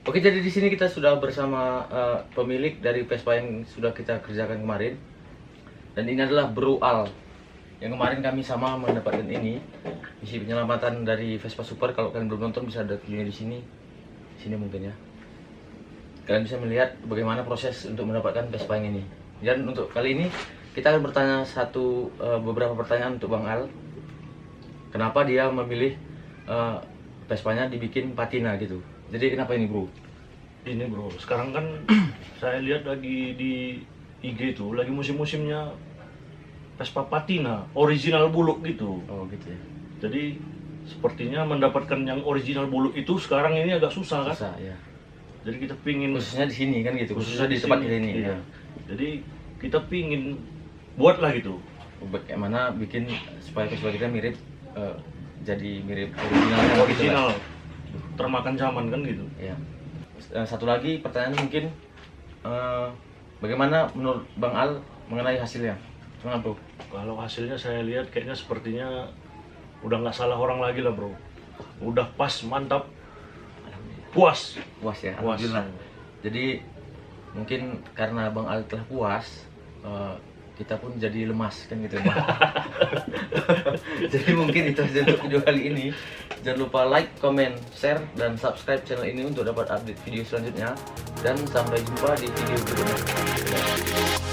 Oke, jadi di sini kita sudah bersama pemilik dari Vespa yang sudah kita kerjakan kemarin. Dan ini adalah Bro Al. Yang kemarin kami sama mendapatkan ini, misi penyelamatan dari Vespa Super. Kalau kalian belum nonton bisa ada videonya di sini. Sini mungkin ya. Kalian bisa melihat bagaimana proses untuk mendapatkan Vespa yang ini. Dan untuk kali ini kita akan bertanya beberapa pertanyaan untuk Bang Al. Kenapa dia memilih Vespanya dibikin patina gitu? Jadi kenapa ini, Bro? Ini bro, sekarang kan saya lihat lagi di IG itu lagi musim-musimnya Vespa patina, original buluk gitu. Oh gitu ya. Jadi sepertinya mendapatkan yang original buluk itu sekarang ini agak susah kan? Susah ya. Jadi kita pingin Khususnya di sini kan gitu. Khususnya di tempat sini, ini. iya. Ya. Jadi kita pingin buatlah gitu. Bagaimana bikin supaya Vespa kita mirip jadi mirip Original, gitu lah. termakan zaman kan gitu. Ya. Satu lagi pertanyaan mungkin bagaimana menurut Bang Al mengenai hasilnya? Gimana, Bro? Kalau hasilnya saya lihat kayaknya sepertinya udah nggak salah orang lagi lah bro. Udah pas, mantap, puas. Puas ya, Puas. alhamdulillah. Jadi mungkin karena Bang Al telah puas, kita pun jadi lemas kan gitu ya. Jadi mungkin itu saja untuk video kali ini. Jangan lupa like, comment, share, dan subscribe channel ini untuk dapat update video selanjutnya. Dan sampai jumpa di video berikutnya.